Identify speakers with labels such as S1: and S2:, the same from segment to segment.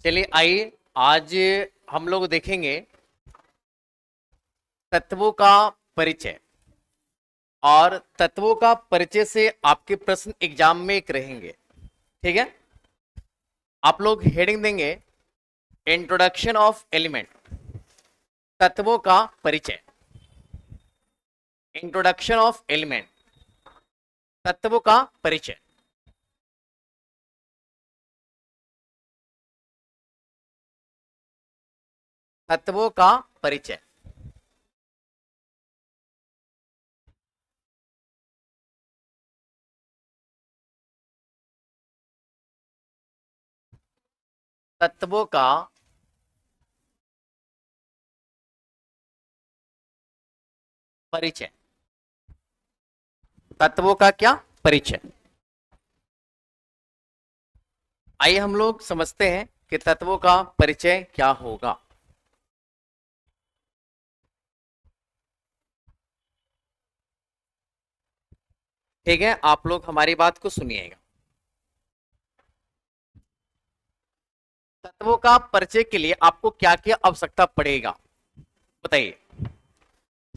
S1: चलिए आइए आज हम लोग देखेंगे तत्वों का परिचय। और तत्वों का परिचय से आपके प्रश्न एग्जाम में एक रहेंगे। ठीक है, आप लोग हेडिंग देंगे इंट्रोडक्शन ऑफ एलिमेंट, तत्वों का परिचय। इंट्रोडक्शन ऑफ एलिमेंट, तत्वों का परिचय। तत्वों का परिचय। तत्वों का परिचय। तत्वों का क्या परिचय। आइए हम लोग समझते हैं कि तत्वों का परिचय क्या होगा। ठीक है, आप लोग हमारी बात को सुनिएगा। तत्वों का परिचय के लिए आपको क्या क्या आवश्यकता पड़ेगा बताइए।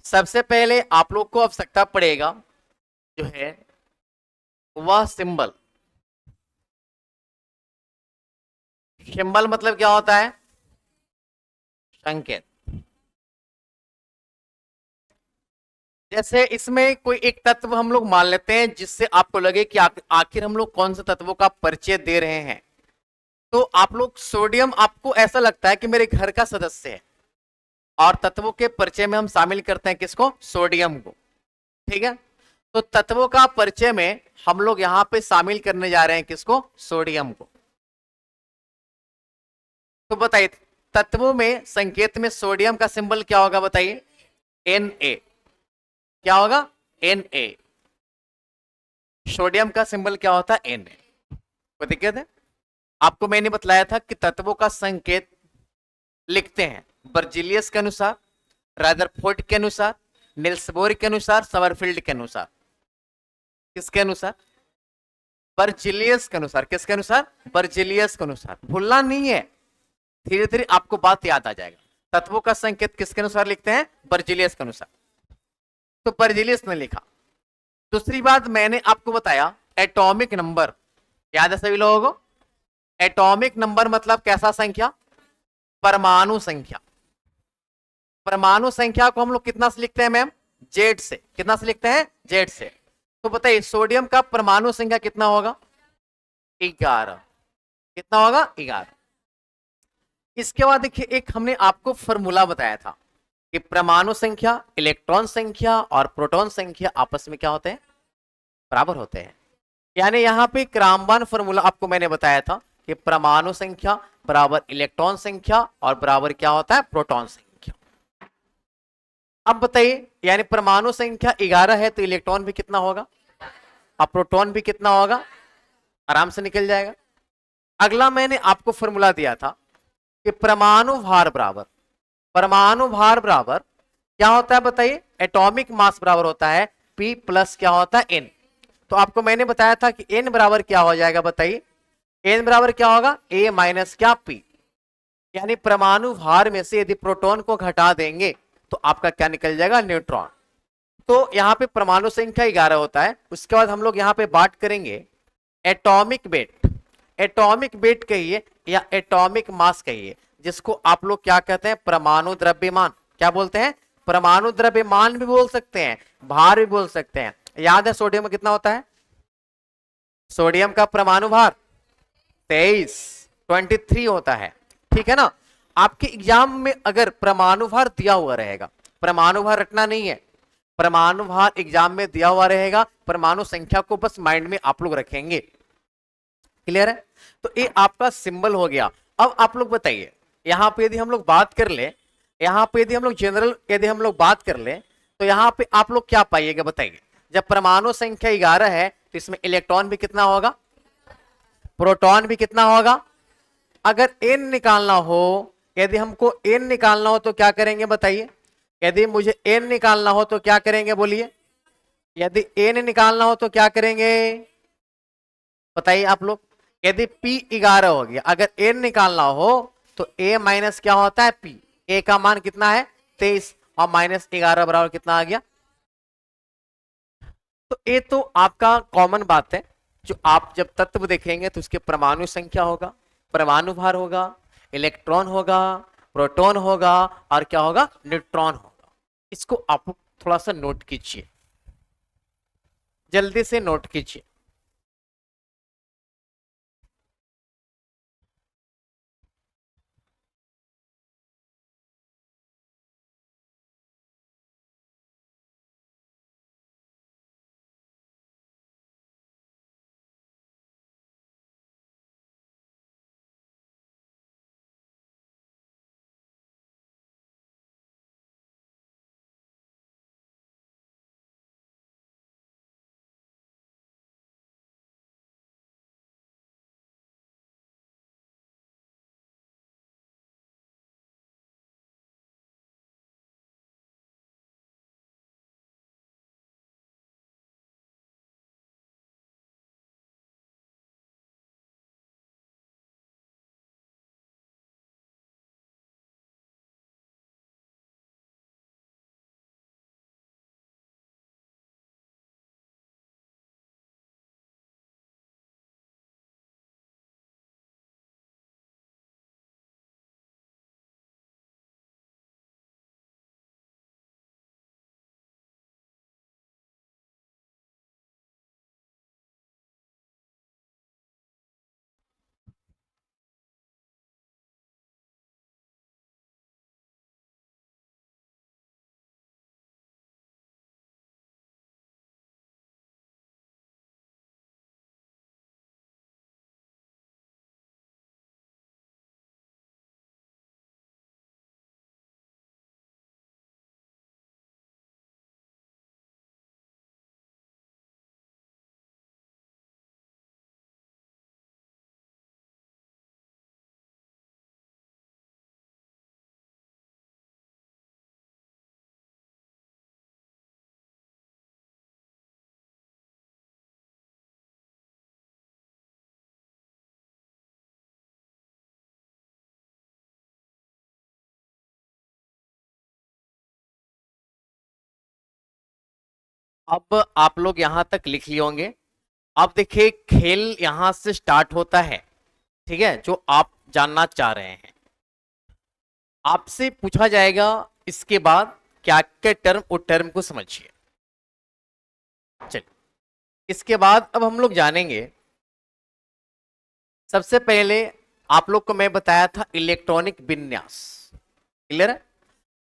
S1: सबसे पहले आप लोग को आवश्यकता पड़ेगा जो है वह सिंबल। सिंबल मतलब क्या होता है? संकेत। जैसे इसमें कोई एक तत्व हम लोग मान लेते हैं जिससे आपको लगे कि आखिर हम लोग कौन से तत्वों का परिचय दे रहे हैं। तो आप लोग सोडियम, आपको ऐसा लगता है कि मेरे घर का सदस्य है और तत्वों के परिचय में हम शामिल करते हैं किसको? सोडियम को। ठीक है, तो तत्वों का परिचय में हम लोग यहां पे शामिल करने जा रहे हैं किसको? सोडियम को। तो बताइए तत्वों में संकेत में सोडियम का सिंबल क्या होगा बताइए? Na। क्या होगा? Na। सोडियम का सिंबल क्या होता है? Na। कोई दिक्कत है? आपको मैंने बतलाया था कि तत्वों का संकेत लिखते हैं बर्जिलियस के अनुसार, रदरफोर्ड के अनुसार, निल्स बोर के अनुसार, समरफील्ड के अनुसार। किसके अनुसार? बर्जिलियस के अनुसार। किसके अनुसार? बर्जिलियस के अनुसार। भूलना नहीं है, धीरे धीरे आपको बात याद आ जाएगा। तत्वों का संकेत किसके अनुसार लिखते हैं? बर्जिलियस के अनुसार। तो बर्जिलियस ने लिखा। दूसरी बात मैंने आपको बताया एटॉमिक नंबर, याद है सभी लोगों को? एटॉमिक नंबर मतलब कैसा संख्या? परमाणु संख्या। परमाणु संख्या को हम लोग कितना से लिखते हैं मैम? जेड से। कितना से लिखते हैं? जेड से। तो बताइए सोडियम का परमाणु संख्या कितना होगा? 11। कितना होगा? 11। इसके बाद देखिए एक हमने आपको फॉर्मूला बताया था कि परमाणु संख्या, इलेक्ट्रॉन संख्या और प्रोटॉन संख्या आपस में क्या होते हैं? बराबर होते हैं। यानी यहां पे क्रामबान फॉर्मूला आपको मैंने बताया था कि परमाणु संख्या बराबर इलेक्ट्रॉन संख्या और बराबर क्या होता है? प्रोटॉन संख्या। अब बताइए यानी परमाणु संख्या 11 है तो इलेक्ट्रॉन भी कितना होगा? अब प्रोटॉन भी कितना होगा? आराम से निकल जाएगा। अगला मैंने आपको फॉर्मूला दिया था कि परमाणु भार बराबर, परमाणु भार बराबर क्या होता है बताइए? एटॉमिक मास बराबर होता है P प्लस क्या होता है? N। तो आपको मैंने बताया था कि N बराबर क्या हो जाएगा बताइए? N बराबर क्या होगा? A माइनस क्या? P। यानी परमाणु भार में से यदि प्रोटॉन को घटा देंगे तो आपका क्या निकल जाएगा? न्यूट्रॉन। तो यहाँ पे परमाणु संख्या 11 होता है। उसके बाद हम लोग यहाँ पे बात करेंगे एटॉमिक वेट। एटॉमिक वेट कहिए या एटॉमिक मास कहिए, जिसको आप लोग क्या कहते हैं? परमाणु द्रव्यमान। क्या बोलते हैं? परमाणु द्रव्यमान भी बोल सकते हैं, भार भी बोल सकते हैं। याद है सोडियम में कितना होता है? सोडियम का परमाणु भार 23 होता है। ठीक है ना? आपके एग्जाम में अगर परमाणु भार दिया हुआ रहेगा, परमाणु भार रटना नहीं है, परमाणु भार एग्जाम में दिया हुआ रहेगा, परमाणु संख्या को बस माइंड में आप लोग रखेंगे। क्लियर है? तो ये आपका सिंबल हो गया। अब आप लोग बताइए यहां पे यदि हम लोग बात कर ले, यहां पे यदि हम लोग जनरल यदि हम लोग बात कर ले तो यहां पे आप लोग क्या पाइएगा बताइए? जब परमाणु संख्या 11 है तो इसमें इलेक्ट्रॉन भी कितना होगा? प्रोटॉन भी कितना होगा? अगर n निकालना हो, यदि हमको n निकालना हो तो क्या करेंगे बताइए? यदि मुझे n निकालना हो तो क्या करेंगे बोलिए? यदि n निकालना हो तो क्या करेंगे बताइए आप लोग? यदि P 11 हो गया, अगर A निकालना हो तो A माइनस क्या होता है P, A का मान कितना है 23 और माइनस 11 बराबर कितना आ गया। तो ये तो आपका कॉमन बात है, जो आप जब तत्व देखेंगे तो उसके परमाणु संख्या होगा, परमाणु भार होगा, इलेक्ट्रॉन होगा, प्रोटॉन होगा और क्या होगा न्यूट्रॉन होगा। इसको आप थोड़ा सा नोट कीजिए, जल्दी से नोट कीजिए। अब आप लोग यहां तक लिख लिए होंगे। अब देखिए खेल यहां से स्टार्ट होता है, ठीक है, जो आप जानना चाह रहे हैं। आपसे पूछा जाएगा इसके बाद क्या क्या टर्म, उस टर्म को समझिए। चलिए इसके बाद अब हम लोग जानेंगे, सबसे पहले आप लोग को मैं बताया था इलेक्ट्रॉनिक विन्यास, क्लियर है।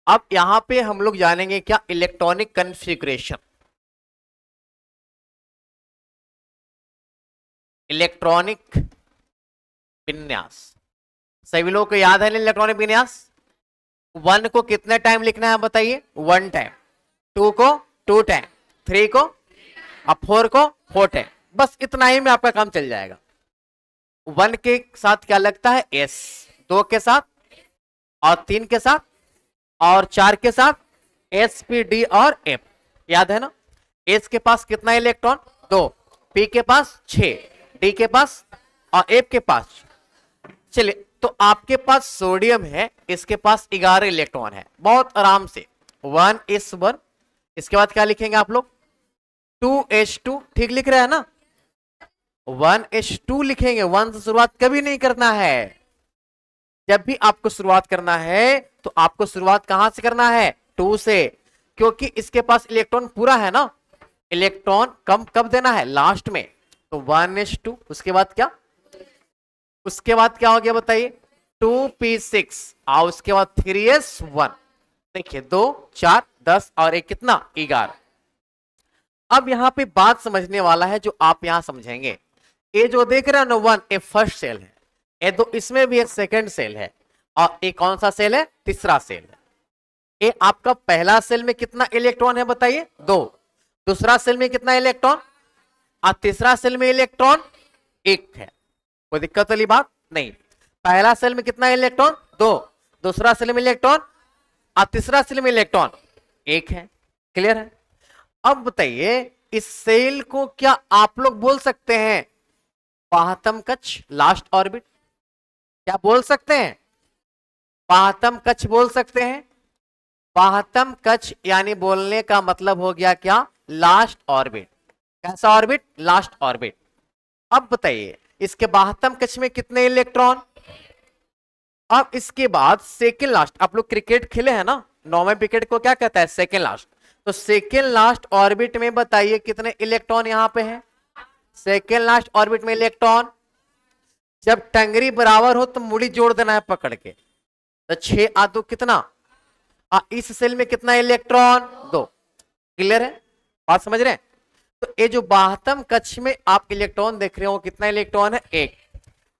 S1: अब यहां पे हम लोग जानेंगे क्या, इलेक्ट्रॉनिक कन्फिग्रेशन। इलेक्ट्रॉनिक विन्यास सभी लोगों को याद है ना, इलेक्ट्रॉनिक विन्यास। 1 को कितने टाइम लिखना है बताइए, 1 टाइम। 2 को 2 टाइम, 3 को और 4 को 4 टाइम। बस इतना ही में आपका काम चल जाएगा। 1 के साथ क्या लगता है एस, 2 के साथ और 3 के साथ और 4 के साथ एस पी डी और एफ, याद है ना। एस के पास कितना इलेक्ट्रॉन 2, पी के पास 6, डी के पास और एफ के पास। चलिए तो आपके पास सोडियम है, इसके पास 11 इलेक्ट्रॉन है, बहुत आराम से 1s1। इसके बाद क्या लिखेंगे आप लोग 2h2, ठीक लिख रहे हैं ना। 1h2 लिखेंगे, 1 से शुरुआत कभी नहीं करना है। जब भी आपको शुरुआत करना है तो आपको शुरुआत कहां से करना है, 2 से, क्योंकि इसके पास इलेक्ट्रॉन पूरा है ना। इलेक्ट्रॉन कम कब देना है, लास्ट में। तो 1s2, उसके बाद क्या, उसके बाद क्या हो गया बताइए 2p6 और उसके बाद 3s1। देखिए 2 4 10 और एक कितना 11। अब यहां पे बात समझने वाला है जो आप यहां समझेंगे। ये जो देख रहे हैं ना 1, ये फर्स्ट सेल है, ये दो इसमें भी एक सेकंड सेल है और ये कौन सा सेल है, तीसरा सेल है। ये आपका पहला सेल में कितना इलेक्ट्रॉन है बताइए 2, दूसरा सेल में कितना इलेक्ट्रॉन और तीसरा सेल में इलेक्ट्रॉन 1 है। कोई दिक्कत वाली बात नहीं। पहला सेल में कितना इलेक्ट्रॉन 2, दूसरा सेल में इलेक्ट्रॉन और तीसरा सेल में इलेक्ट्रॉन 1 है, क्लियर है। अब बताइए इस सेल को क्या आप लोग बोल सकते हैं बाह्यतम कक्ष, लास्ट ऑर्बिट। क्या बोल सकते हैं? बाह्यतम कक्ष बोल सकते हैं। बाह्यतम कक्ष यानी बोलने का मतलब हो गया क्या? Last orbit. कैसा ऑर्बिट? Last orbit. अब बताइए इसके बाह्यतम कक्ष में कितने इलेक्ट्रॉन? अब इसके बाद सेकेंड लास्ट, आप लोग क्रिकेट खेले हैं ना, 9वें विकेट को क्या कहता है? Second last. तो सेकेंड लास्ट ऑर्बिट में बताइए कितने इलेक्ट्रॉन यहां पे हैं? सेकेंड लास्ट ऑर्बिट में इलेक्ट्रॉन, जब टंगरी बराबर हो तो मुड़ी जोड़ देना है पकड़ के, तो 6 आ 2 कितना? इस सेल में कितना इलेक्ट्रॉन? 2। क्लियर है? बात समझ रहे हैं? तो ये जो बाह्यतम कक्ष में आप इलेक्ट्रॉन देख रहे हो कितना इलेक्ट्रॉन है? 1।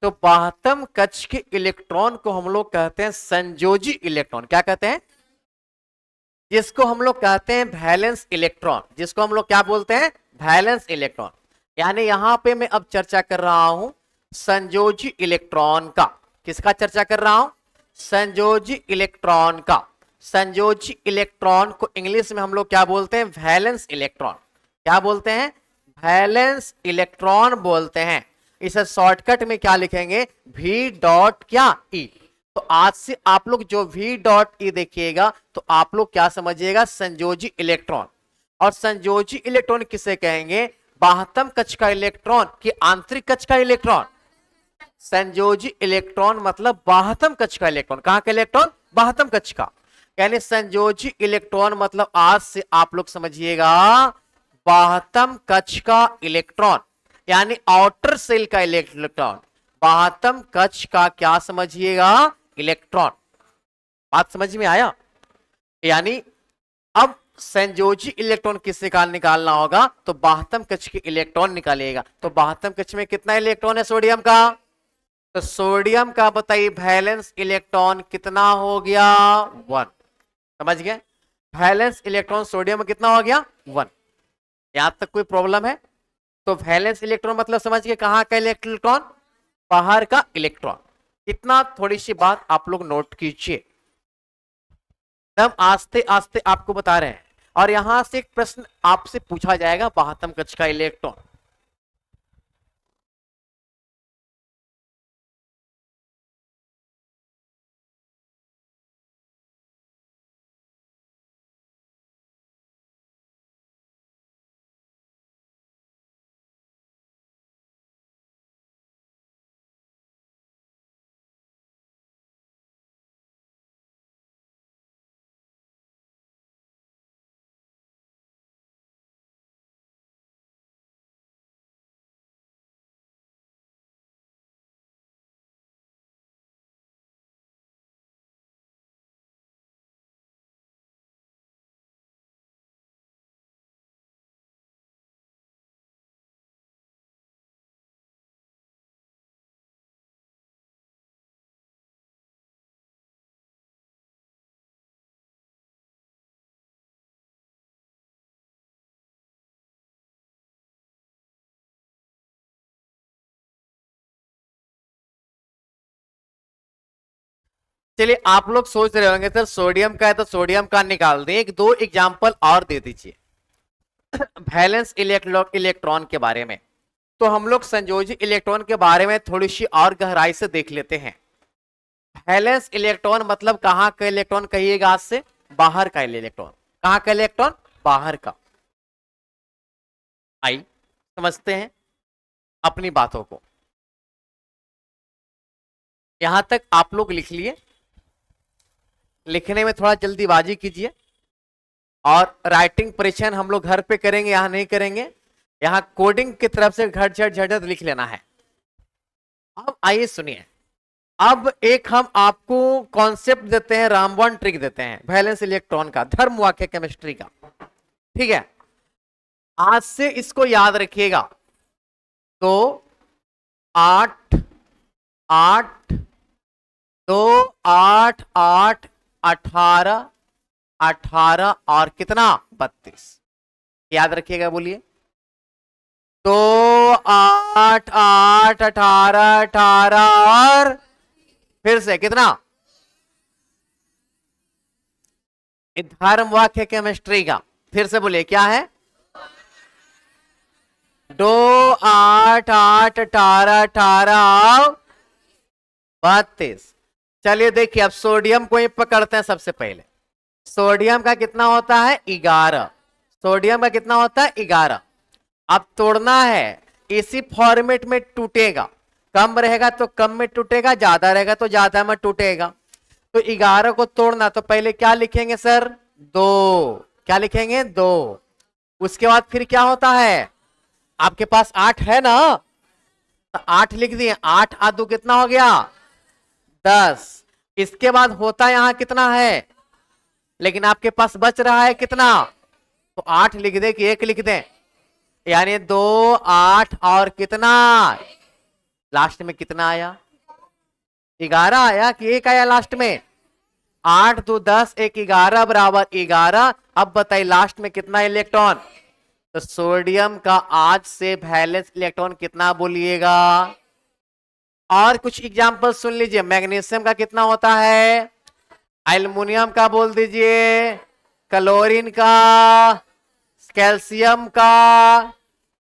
S1: तो बाह्यतम कक्ष के इलेक्ट्रॉन को हम लोग कहते हैं संयोजी इलेक्ट्रॉन। क्या कहते हैं? जिसको हम लोग कहते हैं वैलेंस इलेक्ट्रॉन। जिसको हम लोग क्या बोलते हैं? Valence electron. यानी यहां पे मैं अब चर्चा कर रहा हूं संयोजी इलेक्ट्रॉन का। किसका चर्चा कर रहा हूं? संयोजी इलेक्ट्रॉन का। संयोजी इलेक्ट्रॉन को इंग्लिश में हम लोग क्या बोलते हैं? Valence electron. क्या बोलते हैं? वैलेंस इलेक्ट्रॉन बोलते हैं। इसे शॉर्टकट में क्या लिखेंगे? V डॉट क्या? E। तो आज से आप लोग जो V डॉट E देखिएगा तो आप लोग क्या समझिएगा? संयोजी इलेक्ट्रॉन। और संयोजी इलेक्ट्रॉन किसे कहेंगे? बाह्यतम कक्ष का इलेक्ट्रॉन कि आंतरिक कक्ष का इलेक्ट्रॉन? संयोजी इलेक्ट्रॉन मतलब बाह्यतम कक्ष का इलेक्ट्रॉन। कहां का इलेक्ट्रॉन? बाह्यतम कक्ष का। यानी संयोजी इलेक्ट्रॉन मतलब आज से आप लोग समझिएगा बाह्यतम कक्ष का इलेक्ट्रॉन, यानी आउटर सेल का इलेक्ट्रॉन। बाह्यतम कक्ष का क्या समझिएगा? इलेक्ट्रॉन। बात समझ में आया? यानी अब संयोजी इलेक्ट्रॉन किससे का निकालना होगा? तो बाह्यतम कक्ष के इलेक्ट्रॉन निकालिएगा। तो बाह्यतम कक्ष में कितना इलेक्ट्रॉन है सोडियम का? तो सोडियम का बताइए वैलेंस इलेक्ट्रॉन कितना हो गया? 1। समझ गए? वैलेंस इलेक्ट्रॉन सोडियम में कितना हो गया? 1। यहां तक कोई प्रॉब्लम है? तो वैलेंस इलेक्ट्रॉन मतलब समझ गए कहां का इलेक्ट्रॉन? बाहर का इलेक्ट्रॉन। इतना थोड़ी सी बात आप लोग नोट कीजिए, हम आस्ते आस्ते आपको बता रहे हैं। और यहां से एक प्रश्न आपसे पूछा जाएगा बाह्यतम कक्ष का इलेक्ट्रॉन। चलिए आप लोग सोच रहे होंगे सर सोडियम का है तो सोडियम का निकाल दें, एक दो एग्जांपल और दे दीजिए वैलेंस इलेक्ट्रॉन के बारे में। तो हम लोग संयोजी इलेक्ट्रॉन के बारे में थोड़ी सी और गहराई से देख लेते हैं। वैलेंस इलेक्ट्रॉन मतलब कहां का इलेक्ट्रॉन कहिएगा? आज से बाहर का इलेक्ट्रॉन। कहां का इलेक्ट्रॉन? बाहर का। आई समझते हैं अपनी बातों को। यहां तक आप लोग लिख लिए। लिखने में थोड़ा जल्दीबाजी कीजिए और राइटिंग परीक्षण हम लोग घर पे करेंगे, यहां नहीं करेंगे। यहां कोडिंग की तरफ से घट झट झट लिख लेना है। अब आइए सुनिए, अब एक हम आपको कॉन्सेप्ट देते हैं, रामबॉन्ड ट्रिक देते हैं वैलेंस इलेक्ट्रॉन का, धर्म वाक्य केमिस्ट्री का। ठीक है, आज से इसको याद रखिएगा। तो 8 8 2 8 8 18 18 और कितना? 32। याद रखिएगा, बोलिए। तो 8 8 18 18 और फिर से कितना? धर्म वाक्य केमिस्ट्री का। फिर से बोलिए क्या है? 2 8 आठ आठ 18 18 32। चलिए देखिए अब सोडियम को ही पकड़ते हैं सबसे पहले। सोडियम का कितना होता है 11। सोडियम का कितना होता है 11। अब तोड़ना है इसी फॉर्मेट में टूटेगा, कम रहेगा तो कम में टूटेगा, ज्यादा रहेगा तो ज्यादा में टूटेगा। तो 11 को तोड़ना तो पहले क्या लिखेंगे सर 2। क्या लिखेंगे 2। उसके बाद फिर क्या होता है आपके पास 8 है ना, तो 8 लिख दिए। 8 आदू कितना हो गया 10। इसके बाद होता यहां कितना है, लेकिन आपके पास बच रहा है कितना, तो 8 लिख दे कि 1 लिख दे, यानी 2 8 और कितना लास्ट में कितना आया 11 आया कि 1 आया लास्ट में। 8 2 10 1 11 बराबर 11। अब बताइए लास्ट में कितना इलेक्ट्रॉन, तो सोडियम का आज से वैलेंस इलेक्ट्रॉन कितना बोलिएगा। और कुछ एग्जांपल सुन लीजिए। मैग्नीशियम का कितना होता है, एल्युमिनियम का बोल दीजिए, क्लोरीन का, कैल्शियम का,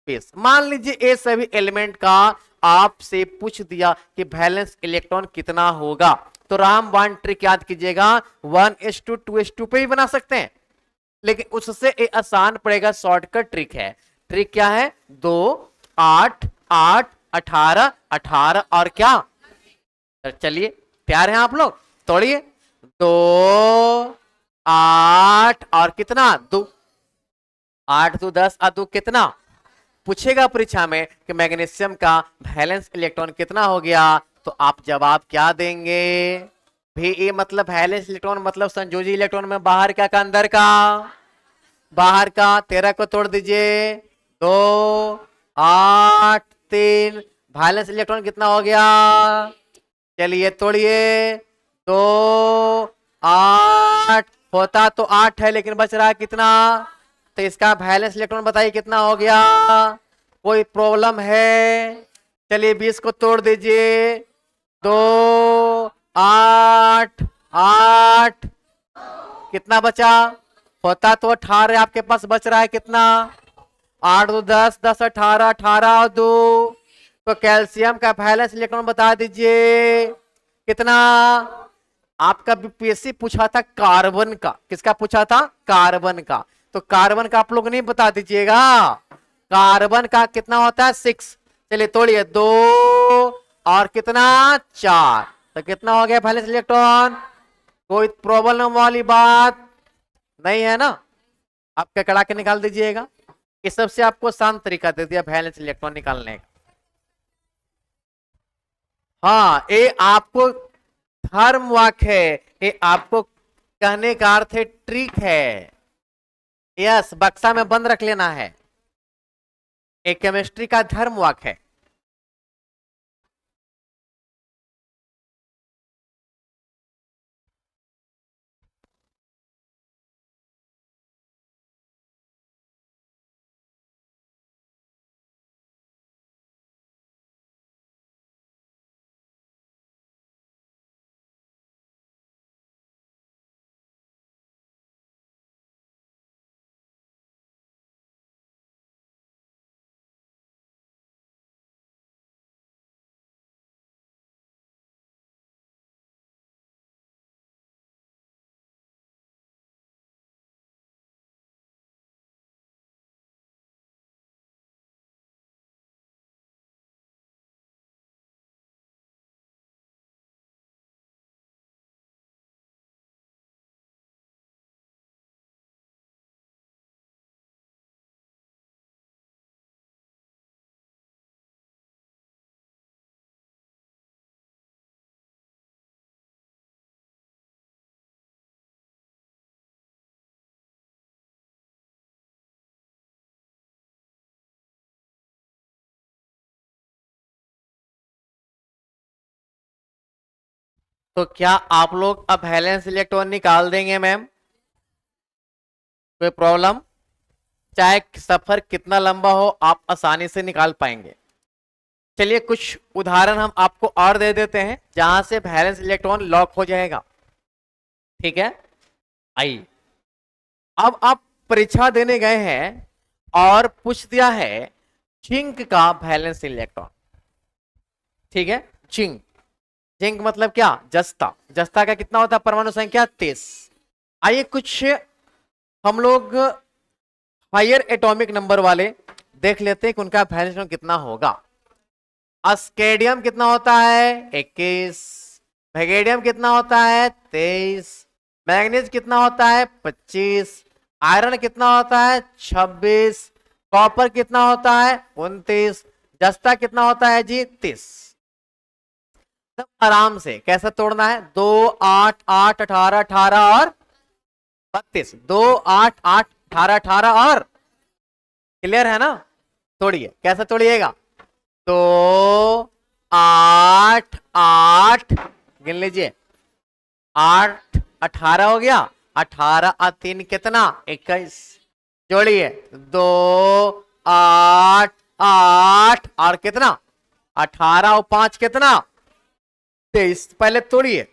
S1: पीस। मान लीजिए ये सभी एलिमेंट का आपसे पूछ दिया कि वैलेंस इलेक्ट्रॉन कितना होगा, तो राम वन ट्रिक याद कीजिएगा 1:2 2:2 पे भी बना सकते हैं, लेकिन उससे एक आसान पड़ेगा, शॉर्टकट ट्रिक है। ट्रिक क्या है 2 8 8 18 18 और क्या, चलिए तैयार हैं आप लोग, तोड़िए। 2 8 और कितना 2, 8 2 10 और 2 कितना, पूछेगा परीक्षा में कि मैग्नीशियम का वैलेंस इलेक्ट्रॉन कितना हो गया, तो आप जवाब क्या देंगे भी। ये मतलब वैलेंस इलेक्ट्रॉन मतलब संयोजी इलेक्ट्रॉन में बाहर क्या का अंदर का, बाहर का। 13 को तोड़ दीजिए 2 8 3, वैलेंस इलेक्ट्रॉन कितना हो गया, चलिए तोड़िए 2 8 होता तो 8 है, लेकिन बच रहा है कितना, तो इसका वैलेंस इलेक्ट्रॉन बताइए कितना हो गया, कोई प्रॉब्लम है। चलिए 20 को तोड़ दीजिए 2 8 8 कितना बचा, होता तो 18 आपके पास, बच रहा है कितना 8 2 10 10 18 18 और 2। तो कैल्शियम का वैलेंस इलेक्ट्रॉन बता दीजिए कितना। आपका बीपीएससी पूछा था कार्बन का, किसका पूछा था कार्बन का, तो कार्बन का आप लोग नहीं बता दीजिएगा। कार्बन का कितना होता है 6। चलिए तोड़िए 2 और कितना 4, तो कितना हो गया वैलेंस इलेक्ट्रॉन, कोई प्रॉब्लम वाली बात नहीं है ना। आप क्या कड़ा के निकाल दीजिएगा। इस सबसे आपको आसान तरीका दे दिया वैलेंस इलेक्ट्रॉन निकालने का। हाँ ये आपको धर्म वाक्य है, ये आपको कहने का अर्थ है ट्रिक है। यस बक्सा में बंद रख लेना है, एक केमिस्ट्री का धर्म वाक्य है। तो क्या आप लोग अब वैलेंस इलेक्ट्रॉन निकाल देंगे मैम, कोई प्रॉब्लम, चाहे सफर कितना लंबा हो आप आसानी से निकाल पाएंगे। चलिए कुछ उदाहरण हम आपको और दे देते हैं जहां से वैलेंस इलेक्ट्रॉन लॉक हो जाएगा, ठीक है। आइए अब आप परीक्षा देने गए हैं और पूछ दिया है जिंक का वैलेंस इलेक्ट्रॉन, ठीक है। जिंक, जिंक मतलब क्या, जस्ता, जस्ता का कितना होता है परमाणु संख्या 23। आइए कुछ हम लोग हायर एटॉमिक नंबर वाले देख लेते हैं कि उनका वैलेंस कितना होगा। अस्केडियम कितना होता है 21, वेगेडियम कितना होता है 23, मैग्नीज कितना होता है 25, आयरन कितना होता है 26, कॉपर कितना होता है 29, जस्ता कितना होता है जी 30। सब आराम से कैसे तोड़ना है, 2 8 8 18 18 और 32, 2 8 8 18 18 और, क्लियर है ना। तोड़िए, कैसे तोड़िएगा, 2 8 8, गिन लीजिए, 8 18 हो गया, 18 और 3 कितना 21, जोड़िए 2 8 8 और कितना 18 और 5 कितना 23। पहले तोड़िए,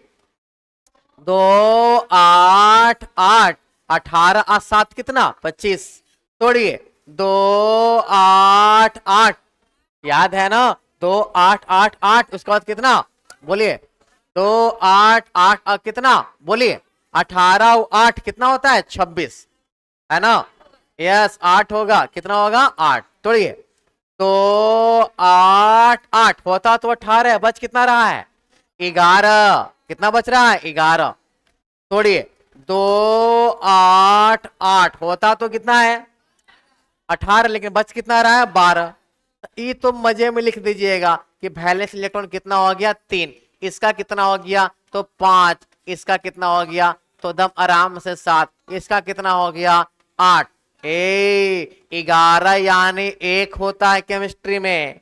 S1: 2 8 8 18 और 7 कितना 25, तोड़िए 2 8 8, याद है ना 2 8 8 8, उसके बाद कितना बोलिए 2 8 8 और कितना बोलिए 18 और 8 कितना होता है 26, है ना। यस 8 होगा, कितना होगा 8, तोड़िए 2 8 8 होता तो 18, बच कितना रहा है 11, कितना बच रहा है 11, तोड़िए 2 8 8 होता तो कितना है 18, लेकिन बच कितना रहा है 12। ये तो मजे में लिख दीजिएगा कि वैलेंस इलेक्ट्रॉन कितना हो गया 3, इसका कितना हो गया तो 5, इसका कितना हो गया तो दम आराम से 7, इसका कितना हो गया 8। 11 यानी 1 होता है केमिस्ट्री में,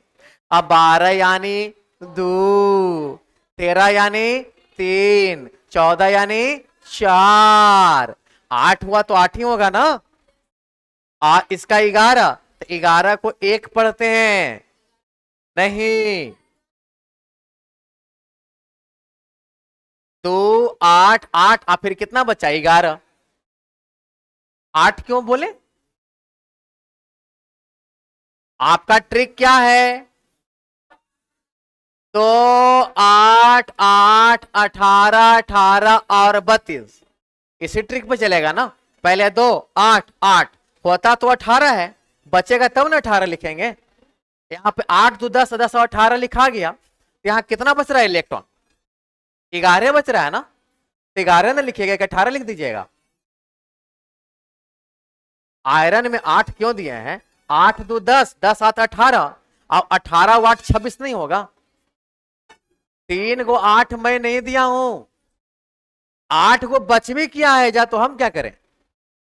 S1: अब 12 यानी 2, 13 यानी 3, 14 यानी 4, 8 हुआ तो 8 ही होगा ना। इसका 11, तो 11 को 1 पढ़ते हैं, नहीं 2 8 8, फिर कितना बचा 11, 8 क्यों बोले, आपका ट्रिक क्या है, तो 8 8 18 18 और 32, इसी ट्रिक पे चलेगा ना। पहले 2 8 8 होता तो 18 है, बचेगा तब ना 18 लिखेंगे। यहाँ पे 8 2 10 10 और 18 लिखा गया, तो यहाँ कितना बच रहा है इलेक्ट्रॉन 11 बच रहा है ना, 11 ना लिखिएगा कि 18 लिख दीजिएगा। आयरन में 8 क्यों दिए हैं, 8 2 10 10 7 18, और 18 वाट 26 नहीं होगा, 3 को 8 मैं नहीं दिया हूं, 8 को बच भी किया है जा, तो हम क्या करें,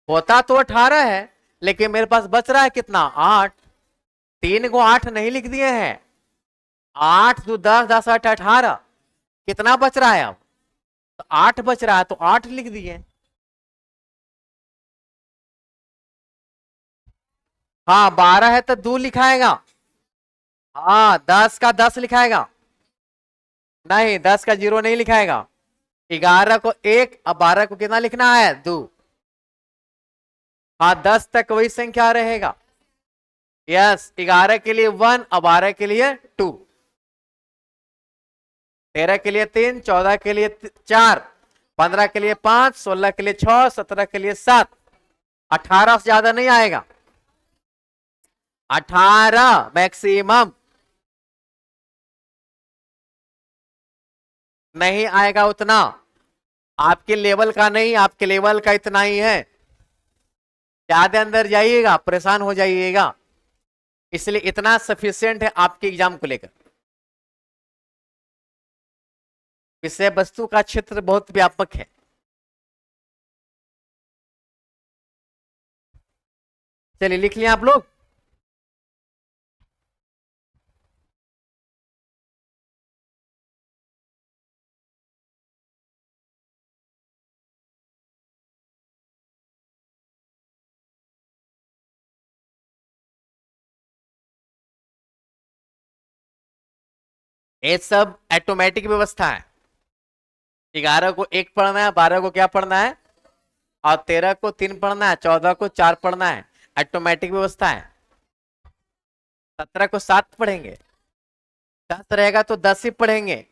S1: होता तो 18 है लेकिन मेरे पास बच रहा है कितना 8, 3 को 8 नहीं लिख दिए हैं, 8 2 10 10 8 18, कितना बच रहा है अब, तो 8 बच रहा है तो 8 लिख दिए। हाँ 12 है तो 2 लिखाएगा, हाँ 10 का 10 लिखाएगा, नहीं 10 का 0 नहीं लिखाएगा, 11 को 1 और 12 को कितना लिखना है 2, हाँ 10 तक वही संख्या रहेगा। यस 11 के लिए 1 और 12 के लिए 2, 13 के लिए 3, 14 के लिए 4, 15 के लिए 5, 16 के लिए 6, 17 के लिए 7, 18 से ज्यादा नहीं आएगा, 18 मैक्सिमम नहीं आएगा उतना, आपके लेवल का नहीं, आपके लेवल का इतना ही है, ज्यादा अंदर जाइएगा परेशान हो जाइएगा, इसलिए इतना सफिशियंट है आपके एग्जाम को लेकर। विषय वस्तु का क्षेत्र बहुत व्यापक है। चलिए लिख लिया आप लोग, ये सब ऑटोमेटिक व्यवस्था है। 11 को 1 पढ़ना है, 12 को क्या पढ़ना है, और 13 को 3 पढ़ना है, 14 को 4 पढ़ना है, ऑटोमेटिक व्यवस्था है। 17 को 7 पढ़ेंगे, 10 रहेगा तो 10 ही पढ़ेंगे।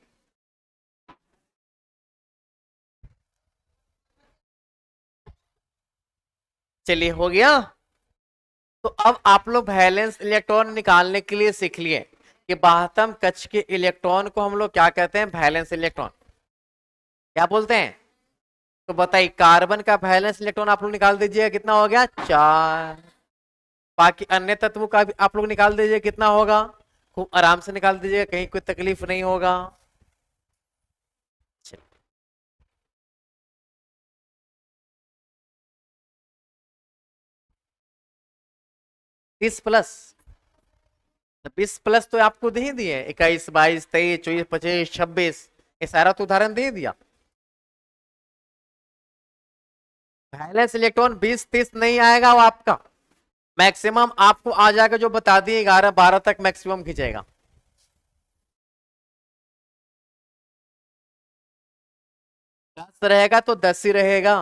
S1: चलिए हो गया। तो अब आप लोग वैलेंस इलेक्ट्रॉन निकालने के लिए सीख लिए कि बाह्यतम कक्ष के इलेक्ट्रॉन को हम लोग क्या कहते हैं, वैलेंस इलेक्ट्रॉन क्या बोलते हैं। तो बताइए कार्बन का वैलेंस इलेक्ट्रॉन आप लोग निकाल दीजिए, कितना हो गया 4। बाकी अन्य तत्वों का भी आप लोग निकाल दीजिए, कितना होगा, खूब आराम से निकाल दीजिए, कहीं कोई तकलीफ नहीं होगा। 30+, 20+ तो आपको दे ही दिए, 21, 22, 23, 24, 25, 26, ये सारा तो उदाहरण दे दिया। वैलेंस इलेक्ट्रॉन 20, 30 नहीं आएगा, वो आपका मैक्सिमम आपको आ जाएगा, जो बता दिए 11, 12 तक मैक्सिमम खींचेगा। दस रहेगा तो 10 ही रहेगा।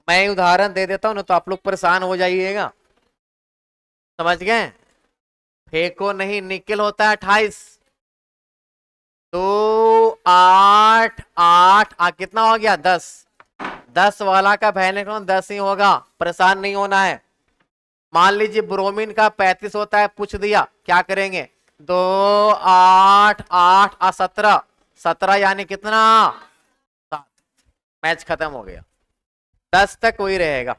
S1: मैं उदाहरण दे देता हूं ना, तो आप लोग परेशान हो जाइएगा, समझ गए। फेको नहीं, निकेल होता है 28, तो 8 8 कितना हो गया 10। 10 वाला का वैलेंस 10 ही होगा, परेशान नहीं होना है। मान लीजिए ब्रोमीन का 35 होता है, पूछ दिया क्या करेंगे, 2 8 8 17, 17 यानी कितना 7, मैच खत्म हो गया। 10 तक वही रहेगा।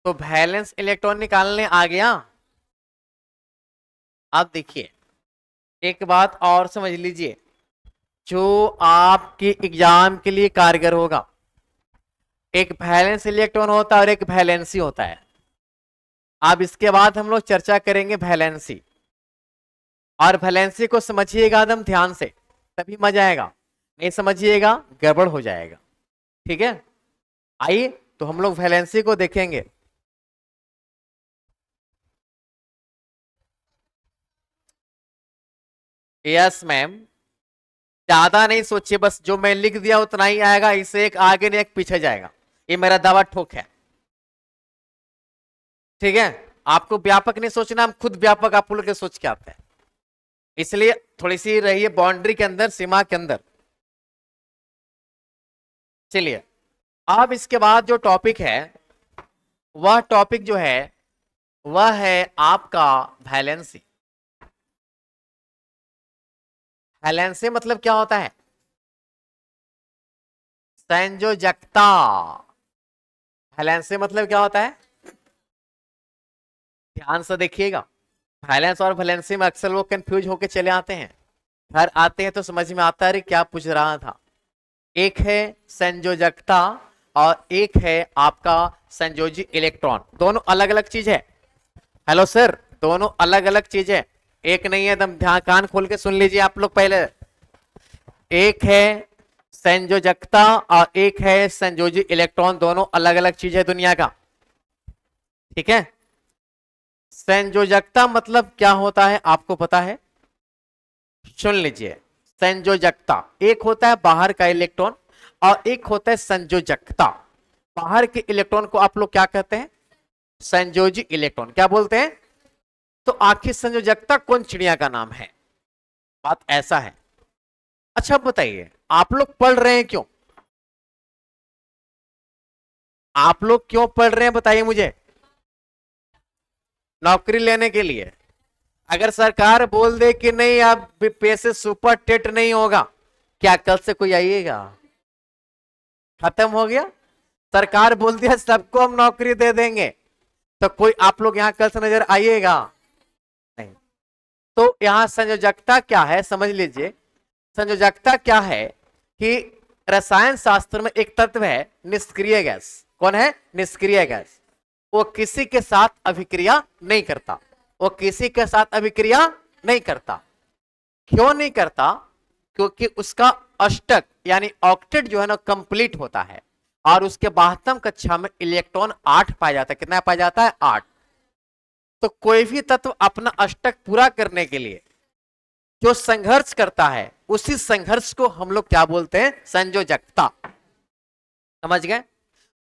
S1: तो वैलेंस इलेक्ट्रॉन निकालने आ गया। अब देखिए एक बात और समझ लीजिए, जो आपके एग्जाम के लिए कारगर होगा, एक वैलेंस इलेक्ट्रॉन होता है और एक वैलेंसी होता है। अब इसके बाद हम लोग चर्चा करेंगे वैलेंसी, और वैलेंसी को समझिएगा एकदम ध्यान से, तभी मजा आएगा, नहीं समझिएगा गड़बड़ हो जाएगा। ठीक है, आइए तो हम लोग वैलेंसी को देखेंगे। यस मैम, ज्यादा नहीं सोचिए, बस जो मैं लिख दिया उतना ही आएगा, इसे एक आगे नहीं एक पीछे जाएगा, ये मेरा दावा ठोक है। ठीक है, आपको व्यापक नहीं सोचना, हम खुद व्यापक आप लोग के सोच के आते हैं, इसलिए थोड़ी सी रहिए बाउंड्री के अंदर, सीमा के अंदर। चलिए अब इसके बाद जो टॉपिक है, वह टॉपिक जो है वह है आपका वैलेंसी। वैलेंसी मतलब क्या होता है, संयोजकता। वैलेंसी मतलब क्या होता है, ध्यान से देखिएगा। वैलेंस और वैलेंसी में अक्सर लोग कंफ्यूज होकर चले आते हैं, घर आते हैं तो समझ में आता है क्या पूछ रहा था। एक है संयोजकता और एक है आपका संयोजी इलेक्ट्रॉन, दोनों अलग अलग चीज है। हेलो सर, दोनों अलग अलग चीज है, एक नहीं है, एकदम ध्यान कान खोल के सुन लीजिए आप लोग पहले। एक है संयोजकता और एक है संयोजी इलेक्ट्रॉन, दोनों अलग अलग चीज है दुनिया का। ठीक है, संयोजकता मतलब क्या होता है आपको पता है, सुन लीजिए। संयोजकता, एक होता है बाहर का इलेक्ट्रॉन और एक होता है संयोजकता। बाहर के इलेक्ट्रॉन को आप लोग क्या कहते हैं, संयोजी इलेक्ट्रॉन क्या बोलते हैं। तो आखिर संयोजकता कौन चिड़िया का नाम है, बात ऐसा है। अच्छा बताइए आप लोग पढ़ रहे हैं क्यों, आप लोग क्यों पढ़ रहे हैं बताइए मुझे, नौकरी लेने के लिए। अगर सरकार बोल दे कि नहीं अब पैसे सुपर टेट नहीं होगा, क्या कल से कोई आइएगा, खत्म हो गया। सरकार बोल दिया सबको हम नौकरी दे देंगे, तो कोई आप लोग यहां कल से नजर आइएगा नहीं। तो यहां संयोजकता क्या है समझ लीजिए। संयोजकता क्या है कि रसायन शास्त्र में एक तत्व है निष्क्रिय गैस, कौन है, निष्क्रिय गैस। वो किसी के साथ अभिक्रिया नहीं करता, वो किसी के साथ अभिक्रिया नहीं करता। क्यों नहीं करता, क्योंकि उसका अष्टक यानी ऑक्टेट जो है ना कंप्लीट होता है, और उसके बाह्यतम कक्षा में इलेक्ट्रॉन 8 पाया जाता है। कितना पाया जाता है, 8। तो कोई भी तत्व अपना अष्टक पूरा करने के लिए जो संघर्ष करता है, उसी संघर्ष को हम लोग क्या बोलते हैं, संयोजकता। समझ गए?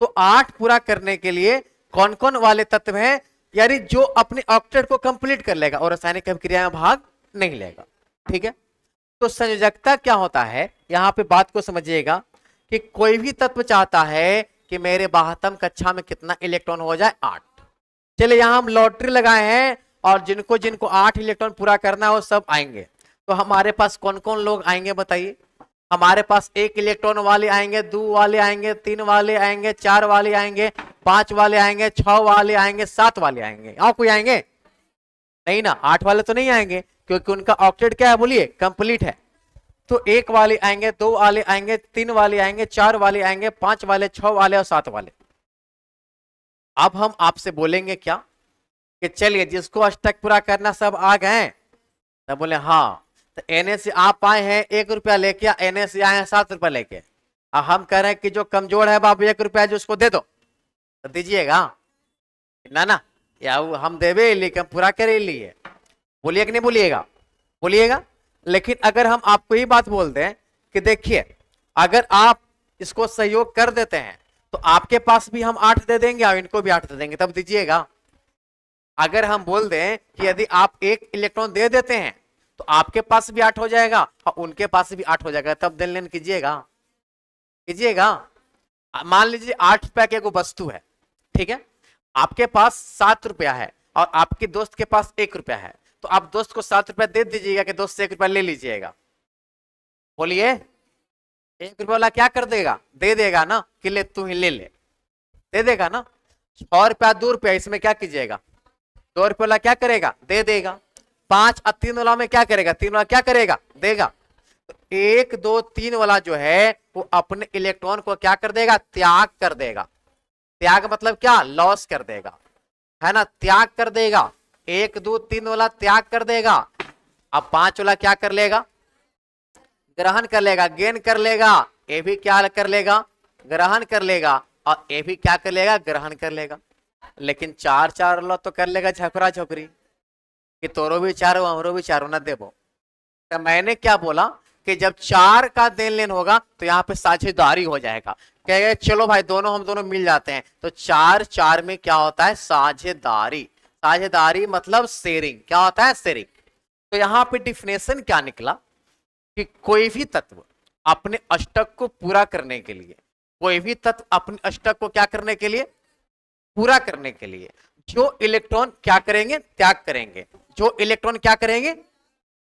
S1: तो 8 पूरा करने के लिए कौन कौन वाले तत्व हैं, यानी जो अपने ऑक्टेट को कंप्लीट कर लेगा और रासायनिक अभिक्रिया में भाग नहीं लेगा। ठीक है, तो संयोजकता क्या होता है, यहां पे बात को समझिएगा कि कोई भी तत्व चाहता है कि मेरे 72 कक्षा में कितना इलेक्ट्रॉन हो जाए, 8। चलिए यहां हम लॉटरी लगाए हैं और जिनको जिनको 8 इलेक्ट्रॉन पूरा करना है वो सब आएंगे। तो हमारे पास कौन कौन लोग आएंगे बताइए? हमारे पास 1 इलेक्ट्रॉन वाले आएंगे, 2 वाले आएंगे, 3 वाले आएंगे, 4 वाले आएंगे, 5 वाले आएंगे, 6 वाले आएंगे, 7 वाले आएंगे। और कोई आएंगे नहीं ना? 8 वाले तो नहीं आएंगे क्योंकि उनका ऑक्टेट क्या है बोलिए, कंप्लीट है। तो 1 वाले आएंगे, 2 वाले आएंगे, 3 वाले आएंगे, 4 वाले आएंगे, 5 वाले, 6 वाले और 7 वाले। अब हम आपसे बोलेंगे क्या कि चलिए जिसको अष्टक पूरा करना सब आ गए, तब बोले हाँ। तो एनए से आप आए हैं 1 रुपया लेके, एनए से आए हैं 7 रुपया लेके। अब हम कह रहे हैं कि जो कमजोर है बाबू 1 रुपया जो उसको दे दो, तो दीजिएगा ना? ना, या हम देवे लेकिन पूरा करे लिए, बोलिए कि नहीं बोलिएगा? बोलिएगा। लेकिन अगर हम आपको ही बात बोल दें कि देखिए अगर आप इसको सहयोग कर देते हैं तो आपके पास भी हम 8 दे देंगे और इनको भी 8 दे देंगे, तब दीजिएगा। अगर हम बोल दें कि यदि आप 1 इलेक्ट्रॉन दे देते हैं तो आपके पास भी 8 हो जाएगा और उनके पास भी 8 हो जाएगा, तब देन लेन कीजिएगा? कीजिएगा। मान लीजिए 8 रुपया की एक वस्तु है, ठीक है, आपके पास 7 रुपया है और आपके दोस्त के पास 1 रुपया है, तो आप दोस्त को 7 रुपया दे दीजिएगा कि दोस्त से 1 रुपया ले लीजिएगा? बोलिए, 1 रुपया वाला क्या कर देगा? दे देगा ना कि ले तू ही ले ले, दे देगा ना। 6 रुपया 2 रुपया इसमें क्या कीजिएगा? 2 रुपये वाला क्या करेगा? दे देगा। 5 और 3 वाला में क्या करेगा? 3 वाला क्या करेगा? देगा। तो 1 2 3 वाला जो है वो अपने इलेक्ट्रॉन को क्या कर देगा? त्याग कर देगा। त्याग मतलब क्या? लॉस कर देगा, है ना? त्याग कर देगा। 1 2 3 वाला त्याग कर देगा। अब 5 वाला क्या कर लेगा? ग्रहण कर लेगा, गेन कर लेगा। ये भी क्या कर लेगा? ग्रहण कर लेगा। और ये भी क्या कर लेगा? ग्रहण कर लेगा। लेकिन 4 4 वाला तो कर लेगा झकरा झोकरी कि तोरो भी 4 हमरो भी 4 ना देबो। तो मैंने क्या बोला कि जब 4 का देन लेन होगा तो यहाँ पे साझेदारी हो जाएगा, कहेगा चलो भाई दोनों हम दोनों मिल जाते हैं। तो 4 4 में क्या होता है? साझेदारी। साझेदारी मतलब शेयरिंग। क्या होता है? शेयरिंग। तो यहाँ पे डिफिनेशन क्या निकला कि कोई भी तत्व अपने अष्टक को पूरा करने के लिए, कोई भी तत्व अपने अष्टक को क्या करने के लिए? पूरा करने के लिए जो इलेक्ट्रॉन क्या करेंगे? त्याग करेंगे। जो इलेक्ट्रॉन क्या करेंगे?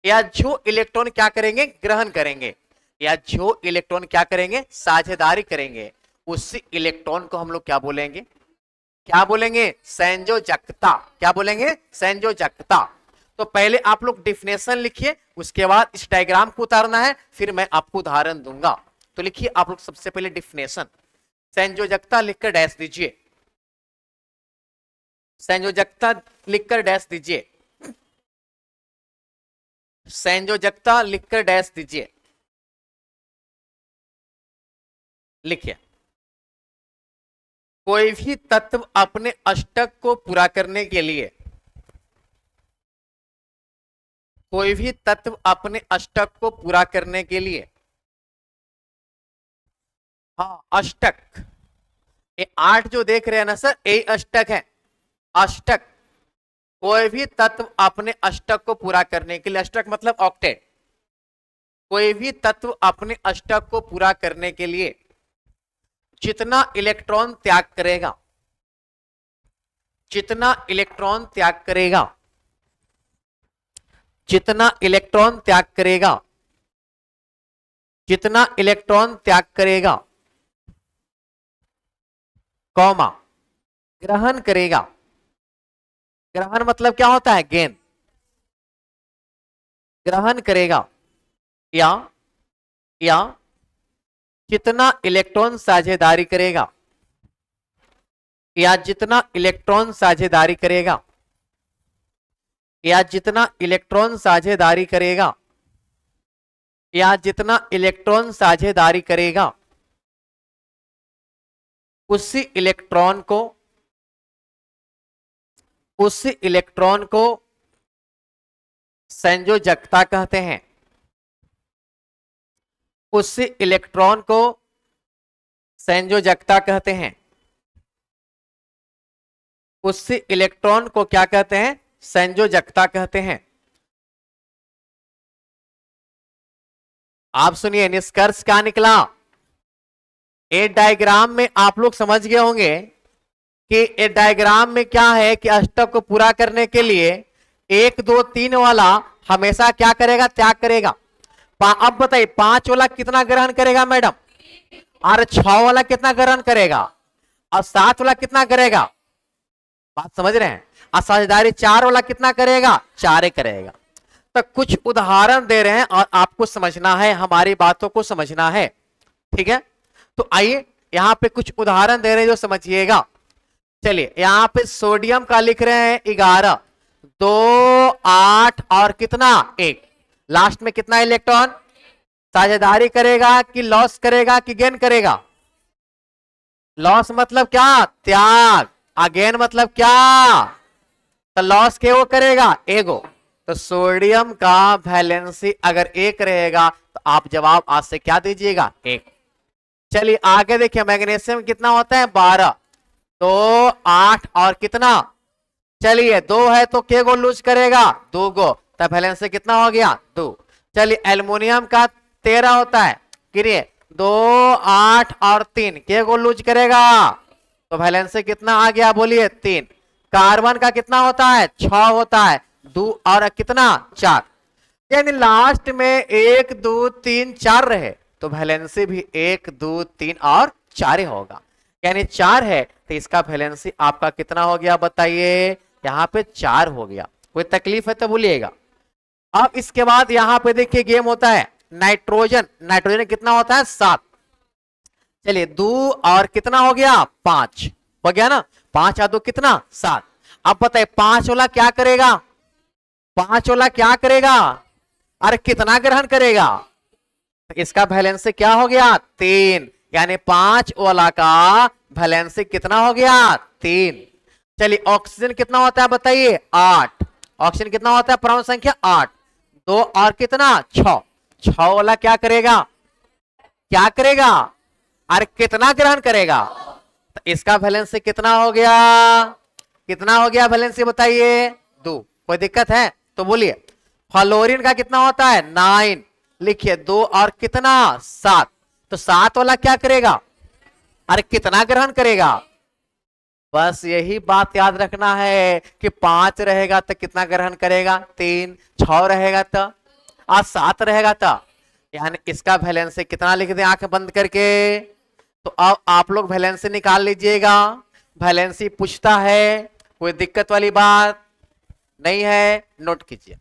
S1: या जो इलेक्ट्रॉन क्या करेंगे? ग्रहण करेंगे। या जो इलेक्ट्रॉन क्या करेंगे? साझेदारी करेंगे। उसी इलेक्ट्रॉन को हम लोग क्या बोलेंगे? क्या बोलेंगे? संयोजकता। क्या बोलेंगे? संयोजकता। तो पहले आप लोग डिफिनेशन लिखिए, उसके बाद इस डायग्राम को उतारना है, फिर मैं आपको उदाहरण दूंगा। तो लिखिए आप लोग सबसे पहले डिफिनेशन, संयोजकता लिखकर डैश दीजिए। संयोजकता लिखकर डैश दीजिए। संयोजकता लिखकर डैश दीजिए। लिखिए, कोई भी तत्व अपने अष्टक को पूरा करने के लिए, कोई भी तत्व अपने अष्टक को पूरा करने के लिए, हाँ अष्टक, ये 8 जो देख रहे हैं ना सर, ये अष्टक है। अष्टक, कोई भी तत्व अपने अष्टक को पूरा करने के लिए, अष्टक मतलब ऑक्टेट, कोई भी तत्व अपने अष्टक को पूरा करने के लिए जितना इलेक्ट्रॉन त्याग करेगा, जितना इलेक्ट्रॉन त्याग करेगा, जितना इलेक्ट्रॉन त्याग करेगा, जितना इलेक्ट्रॉन त्याग करेगा, कौमा ग्रहण करेगा। ग्रहण मतलब क्या होता है? गेन। ग्रहण करेगा या जितना इलेक्ट्रॉन साझेदारी करेगा, या जितना इलेक्ट्रॉन साझेदारी करेगा, या जितना इलेक्ट्रॉन साझेदारी करेगा, या जितना इलेक्ट्रॉन साझेदारी करेगा, उसी इलेक्ट्रॉन को, उसी इलेक्ट्रॉन को संयोजकता कहते हैं। उसी इलेक्ट्रॉन को संयोजकता कहते हैं। उस इलेक्ट्रॉन को क्या कहते हैं? संयोजकता कहते हैं। आप सुनिए, निष्कर्ष क्या निकला? ए डायग्राम में आप लोग समझ गए होंगे कि ए डायग्राम में क्या है कि अष्टक को पूरा करने के लिए 1 2 3 वाला हमेशा क्या करेगा? त्याग करेगा। अब बताइए 5 वाला कितना ग्रहण करेगा मैडम? और 6 वाला कितना ग्रहण करेगा? और 7 वाला कितना करेगा? बात समझ रहे हैं? और साझेदारी 4 वाला कितना करेगा? 4 ही करेगा। तो कुछ उदाहरण दे रहे हैं और आपको समझना है, हमारी बातों को समझना है। ठीक है, तो आइए यहां पे कुछ उदाहरण दे रहे हैं जो समझिएगा। चलिए यहां पे सोडियम का लिख रहे हैं 11, 2 8 और कितना? 1। लास्ट में कितना इलेक्ट्रॉन साझेदारी करेगा कि लॉस करेगा कि गेन करेगा? लॉस मतलब क्या? त्याग। अगेन मतलब क्या? तो लॉस के वो करेगा? एगो। तो सोडियम का वैलेंसी अगर 1 रहेगा तो आप जवाब आज से क्या दीजिएगा? 1। चलिए आगे देखिए, मैग्नीशियम कितना होता है? 12, 2 8 और कितना? चलिए 2 है तो के गो लूज करेगा? 2 गो। तो वैलेंसी कितना हो गया? 2। चलिए एल्युमिनियम का 13 होता है, गिरिए 2 8 और 3, के गो लूज करेगा? तो वैलेंसी कितना आ गया? बोलिए 3। कार्बन का कितना होता है? 6 होता है, 2 और कितना? 4। यानी लास्ट में 1 2 3 4 रहे तो वैलेंसी भी 1 2 3 और 4 ही होगा। यानी 4 है तो इसका वैलेंसी आपका कितना हो गया? बताइए। यहाँ पे 4 हो गया। कोई तकलीफ है तो बोलिएगा। अब इसके बाद यहाँ पे देखिए गेम होता है नाइट्रोजन। नाइट्रोजन कितना होता है? 7। चलिए 2 और कितना हो गया? 5 हो गया ना? 5 और 2 कितना? 7। अब बताइए 5 वाला क्या करेगा? 5 वाला क्या करेगा? अरे कितना ग्रहण करेगा? तो इसका वैलेंसी क्या हो गया? 3। यानी 5 वाला का वैलेंसी कितना हो गया? 3। चलिए ऑक्सीजन कितना होता है? बताइए 8। ऑक्सीजन कितना होता है? परमाणु संख्या 8। 2 और कितना? 6। 6 वाला क्या करेगा? क्या करेगा? अरे कितना ग्रहण करेगा? तो इसका वैलेंसी कितना हो गया? कितना हो गया वैलेंसी? बताइए। 2। कोई दिक्कत है तो बोलिए। फ्लोरीन का कितना होता है? 9। लिखिए 2 और कितना? 7। तो 7 वाला क्या करेगा? अरे कितना ग्रहण करेगा? बस यही बात याद रखना है कि 5 रहेगा तो कितना ग्रहण करेगा? 3। 6 रहेगा तो, और 7 रहेगा तो, यानी इसका वैलेंसी कितना लिख दें आंखें बंद करके? तो अब आप लोग वैलेंसी निकाल लीजिएगा। वैलेंसी पूछता है, कोई दिक्कत वाली बात नहीं है, नोट कीजिए।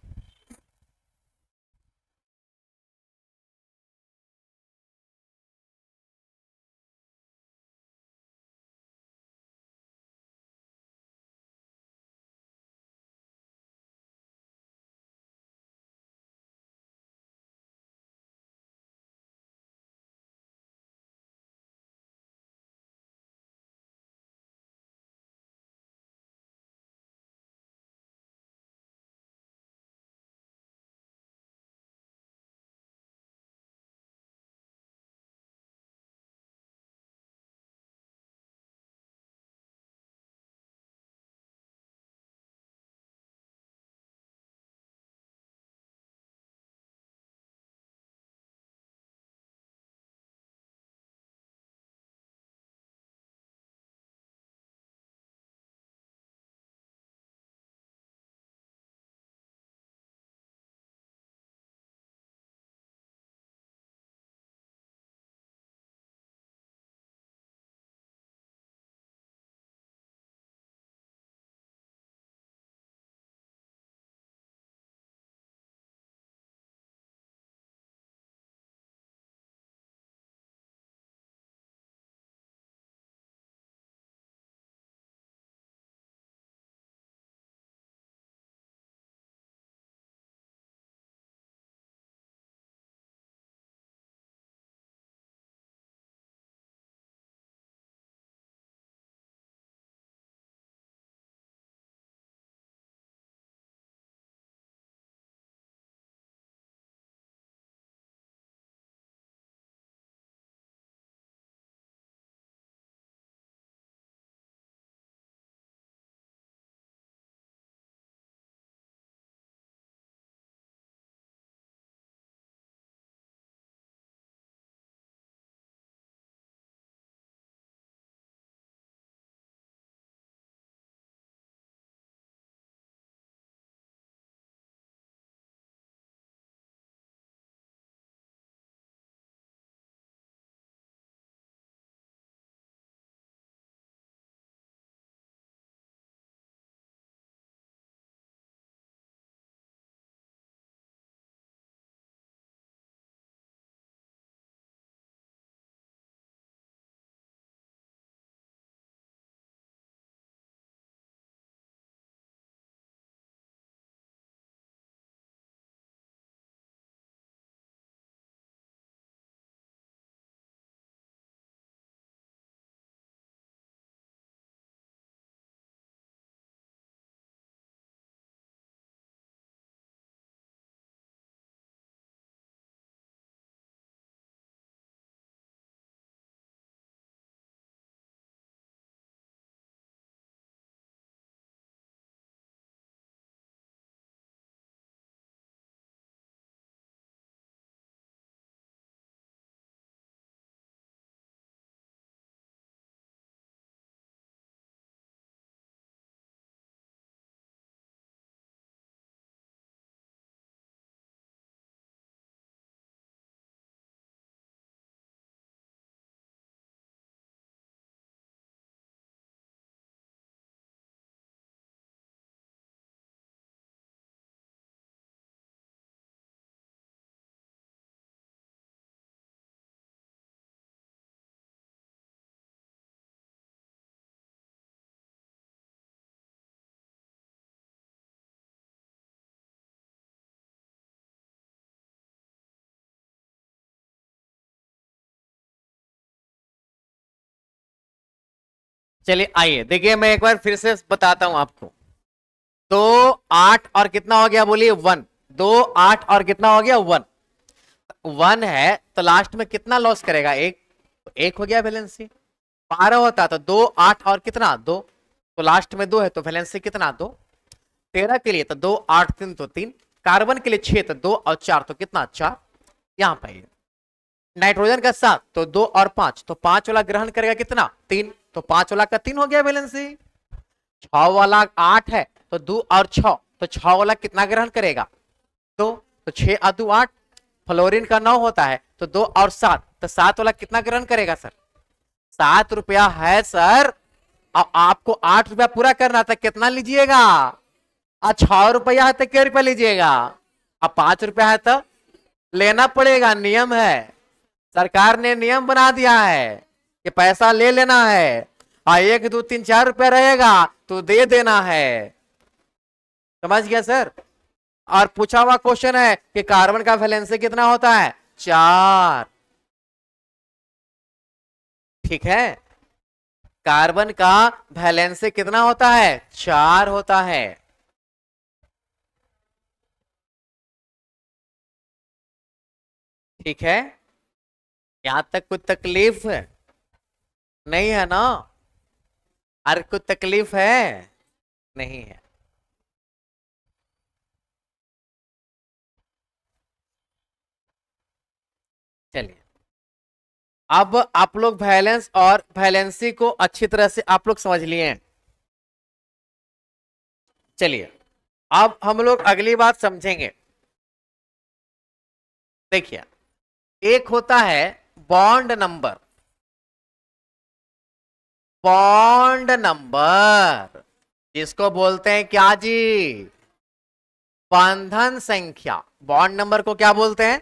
S1: चलिए आइए देखिए, मैं एक बार फिर से बताता हूं आपको। 2 8 और कितना हो गया बोलिए 1। 2 8 और कितना हो गया 1। 1 है तो लास्ट में कितना लॉस करेगा 1, तो 1 हो गया वैलेंसी। 12 होता तो 2 8 और कितना 2, तो लास्ट में 2 है तो वैलेंसी कितना 2। 13 के लिए तो 2 8 3 तो 3। कार्बन के लिए 6 तो 2 और 4 तो कितना 4। यहां पर नाइट्रोजन का 7 तो 2 और 5 तो 5 वाला ग्रहण करेगा कितना 3, तो 5 वाला का 3 हो गया वैलेंसी। 6 वाला 8 है तो 2 और 6 तो 6 वाला कितना ग्रहण करेगा 2, तो 6 और 2 8। फ्लोरीन का 9 होता है तो 2 और 7 तो 7 वाला कितना ग्रहण करेगा सर 7 रुपया है सर। अब आपको 8 रुपया पूरा करना था कितना लीजिएगा, और 6 रुपया है तो क्या रुपया लीजिएगा, अब 5 रुपया है तो लेना पड़ेगा, नियम है। सरकार ने नियम बना दिया है कि पैसा ले लेना है, और 1 2 3 4 रुपया रहेगा तो दे देना है। समझ गया सर। और पूछा हुआ क्वेश्चन है कि कार्बन का वैलेंसी कितना होता है 4। ठीक है, कार्बन का वैलेंसी कितना होता है 4 होता है। ठीक है, यहां तक कोई तकलीफ है नहीं है ना, अरे कोई तकलीफ है नहीं है। चलिए, अब आप लोग वैलेंस और वैलेंसी को अच्छी तरह से आप लोग समझ लिए हैं। चलिए, अब हम लोग अगली बात समझेंगे। देखिए, एक होता है बॉन्ड नंबर। बॉन्ड नंबर जिसको बोलते हैं क्या जी, बंधन संख्या। बॉन्ड नंबर को क्या बोलते हैं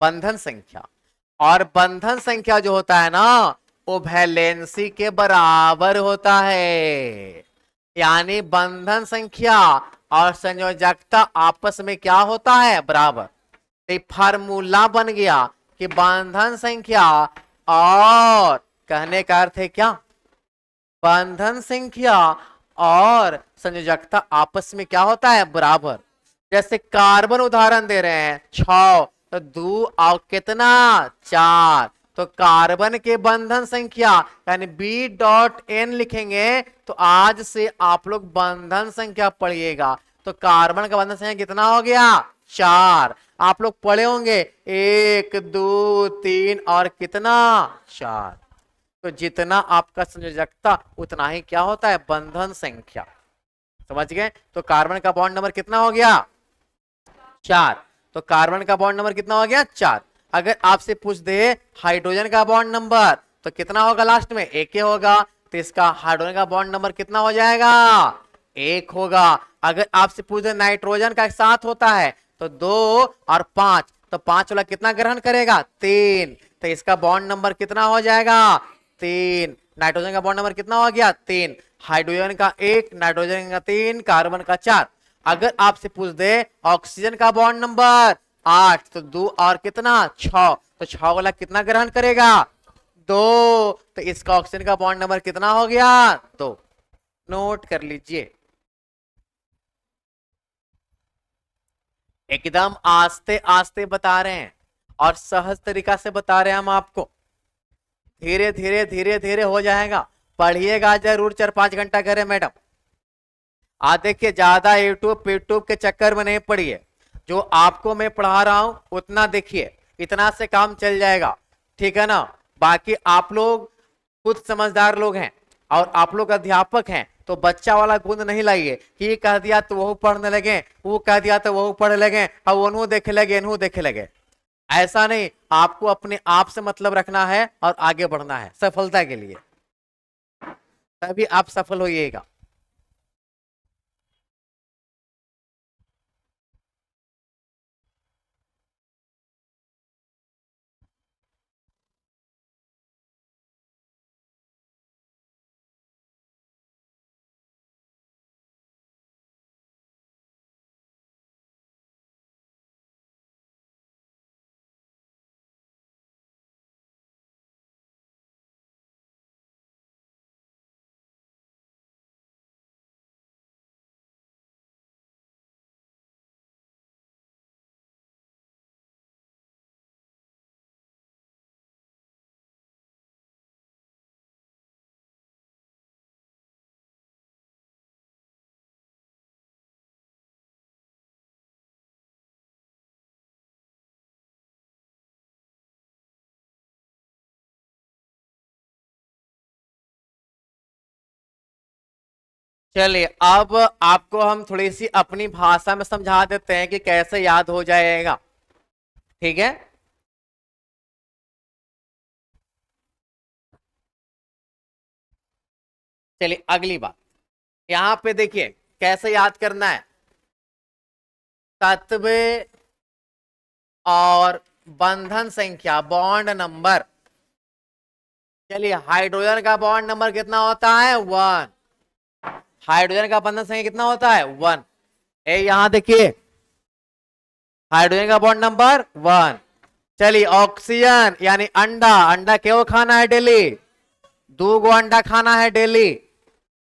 S1: बंधन संख्या। और बंधन संख्या जो होता है ना वो वैलेंसी के बराबर होता है। यानी बंधन संख्या और संयोजकता आपस में क्या होता है बराबर। तो फार्मूला बन गया कि बंधन संख्या और कहने का अर्थ है क्या, बंधन संख्या और संयोजकता आपस में क्या होता है बराबर। जैसे कार्बन उदाहरण दे रहे हैं 6 तो 2 और कितना 4, तो कार्बन के बंधन संख्या यानी B.N लिखेंगे तो आज से आप लोग बंधन संख्या पढ़िएगा। तो कार्बन का बंधन संख्या कितना हो गया 4। आप लोग पढ़े होंगे 1 2 3 और कितना 4, तो जितना आपका संयोजकता उतना ही क्या होता है बंधन संख्या। समझ गए। तो कार्बन का बॉन्ड नंबर कितना हो गया 4, तो कार्बन का बॉन्ड नंबर कितना हो गया 4। अगर आपसे पूछ दे हाइड्रोजन का बॉन्ड नंबर तो कितना होगा लास्ट में 1 ही होगा, तो इसका हाइड्रोजन का बॉन्ड नंबर कितना हो जाएगा 1 होगा। अगर आपसे पूछ दे नाइट्रोजन का 7 होता है तो 2 और 5, तो 5 वाला कितना ग्रहण करेगा 3, तो इसका बॉन्ड नंबर कितना हो जाएगा 3। नाइट्रोजन का बॉन्ड नंबर कितना हो गया 3, हाइड्रोजन का 1, नाइट्रोजन का 3, कार्बन का 4। अगर आपसे पूछ दे ऑक्सीजन का बॉन्ड नंबर 8 तो 2 और कितना 6, तो 6 वाला कितना ग्रहण करेगा 2, तो इसका ऑक्सीजन का बॉन्ड नंबर कितना हो गया 2। नोट कर लीजिए, एकदम आस्ते आस्ते बता रहे हैं और सहज तरीका से बता रहे हैं हम आपको। धीरे धीरे धीरे धीरे हो जाएगा, पढ़िएगा जरूर 4 5 घंटा करे मैडम। आज देखिए ज्यादा यूट्यूब यूट्यूब के चक्कर में नहीं पड़िए, जो आपको मैं पढ़ा रहा हूं उतना देखिए, इतना से काम चल जाएगा। ठीक है ना। बाकी आप लोग खुद समझदार लोग हैं और आप लोग अध्यापक हैं, तो बच्चा वाला गुण नहीं लाइए कि कह दिया तो वो पढ़ने लगे, वो कह दिया तो वो पढ़ने लगे, अब वो देखे लगे इन्हों देखे लगे। ऐसा नहीं, आपको अपने आप से मतलब रखना है और आगे बढ़ना है सफलता के लिए, तभी आप सफल होइएगा। चलिए अब आपको हम थोड़ी सी अपनी भाषा में समझा देते हैं कि कैसे याद हो जाएगा। ठीक है, चलिए अगली बात यहां पे देखिए कैसे याद करना है। तत्व और बंधन संख्या बॉन्ड नंबर। चलिए हाइड्रोजन का बॉन्ड नंबर कितना होता है 1। हाइड्रोजन का बंधन संख्या कितना होता है 1। यहां देखिए हाइड्रोजन का बॉन्ड नंबर 1। चलिए ऑक्सीजन यानी अंडा, अंडा क्यों खाना है डेली, 2 गो अंडा खाना है डेली।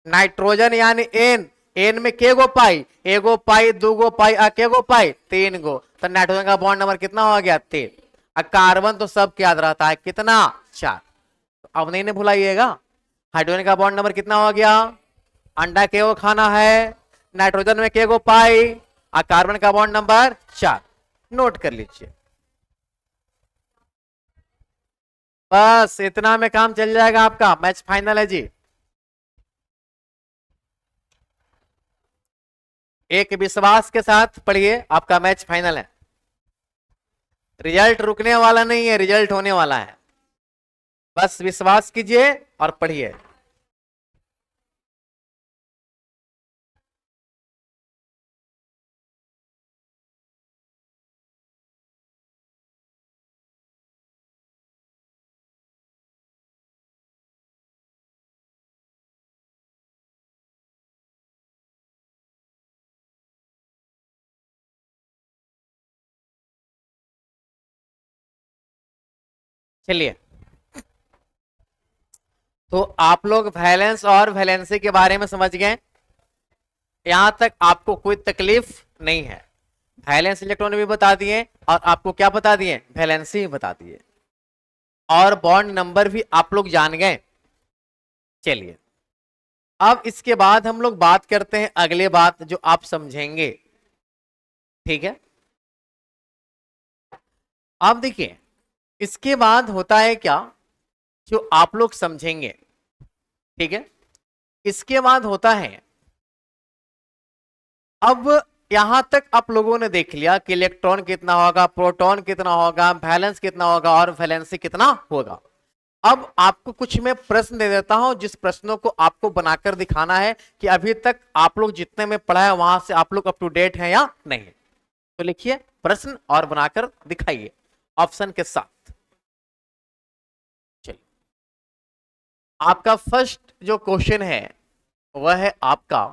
S1: नाइट्रोजन यानी एन, एन में के गो पाई, एगो पाई 2 गो पाई के गो पाई 3 गो, तो नाइट्रोजन का बॉन्ड नंबर कितना हो गया 3। और कार्बन तो सबके याद रहता है कितना 4। अब नहीं ना भुलाइएगा, हाइड्रोजन का बॉन्ड नंबर कितना हो गया, अंडा के गो खाना है, नाइट्रोजन में के गो पाई और कार्बन का बॉन्ड नंबर 4। नोट कर लीजिए, बस इतना में काम चल जाएगा आपका, मैच फाइनल है जी। एक विश्वास के साथ पढ़िए, आपका मैच फाइनल है। रिजल्ट रुकने वाला नहीं है, रिजल्ट होने वाला है, बस विश्वास कीजिए और पढ़िए। चलिए तो आप लोग वैलेंस और वैलेंसी के बारे में समझ गए, यहां तक आपको कोई तकलीफ नहीं है। वैलेंस इलेक्ट्रॉन भी बता दिए और आपको क्या बता दिए, वैलेंसी भी बता दिए, और बॉन्ड नंबर भी आप लोग जान गए। चलिए अब इसके बाद हम लोग बात करते हैं अगले बात जो आप समझेंगे। ठीक है, अब देखिए इसके बाद होता है क्या जो आप लोग समझेंगे। ठीक है, इसके बाद होता है, अब यहां तक आप लोगों ने देख लिया कि इलेक्ट्रॉन कितना होगा, प्रोटॉन कितना होगा, वैलेंस कितना होगा और वैलेंसी कितना होगा। अब आपको कुछ मैं प्रश्न दे देता हूं, जिस प्रश्नों को आपको बनाकर दिखाना है कि अभी तक आप लोग जितने में पढ़ा है वहां से आप लोग अप टू डेट हैं या नहीं। तो लिखिए प्रश्न और बनाकर दिखाइए ऑप्शन के साथ। चलिए आपका फर्स्ट जो क्वेश्चन है वह है आपका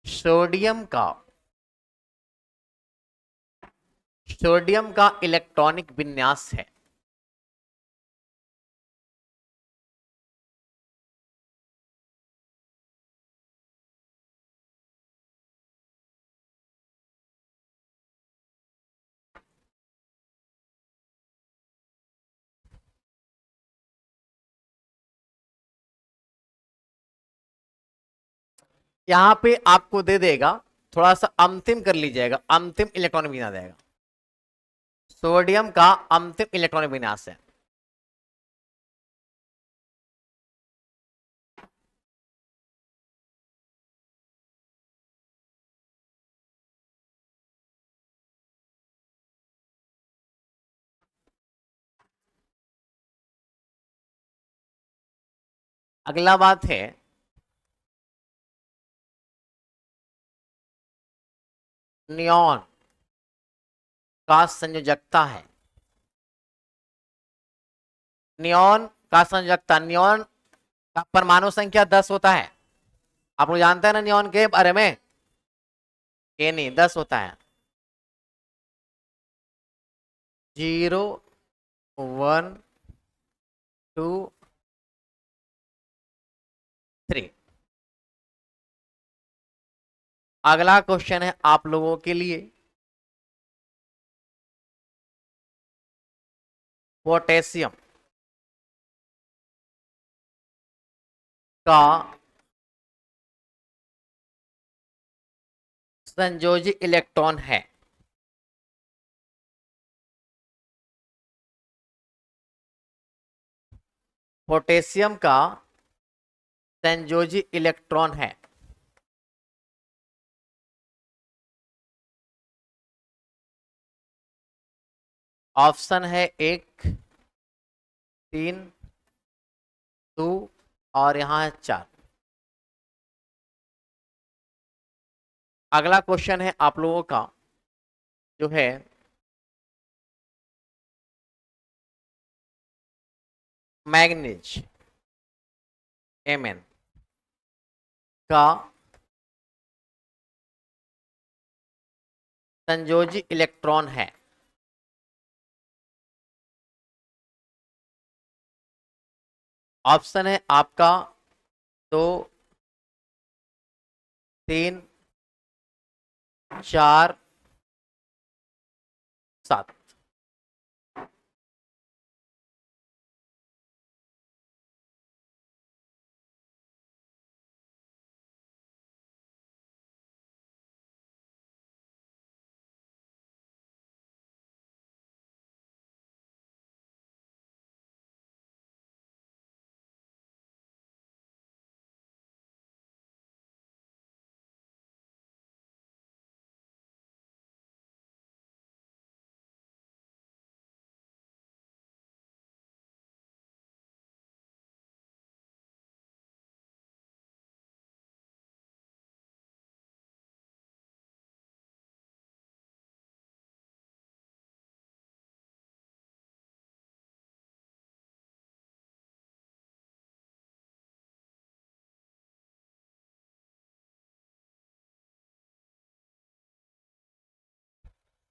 S1: सोडियम का, सोडियम का इलेक्ट्रॉनिक विन्यास है। यहां पे आपको दे देगा, थोड़ा सा अंतिम कर लीजिएगा, अंतिम इलेक्ट्रॉन विन्यास देगा, सोडियम का अंतिम इलेक्ट्रॉनिक विन्यास है। अगला बात है नियॉन का संयोजकता है। नियॉन का संयोजकता, नियॉन का परमाणु संख्या 10 होता है, आप लोग जानते हैं ना नियॉन के बारे में, ये नहीं 10 होता है, 0 1 2 3। अगला क्वेश्चन है आप लोगों के लिए, पोटेशियम का संयोजी इलेक्ट्रॉन है। पोटेशियम का संयोजी इलेक्ट्रॉन है? ऑप्शन है 1, 3, 2 और यहां है 4। अगला क्वेश्चन है आप लोगों का जो है मैग्नीज Mn का संयोजी इलेक्ट्रॉन है। ऑप्शन है आपका 2, 3, 4, 7।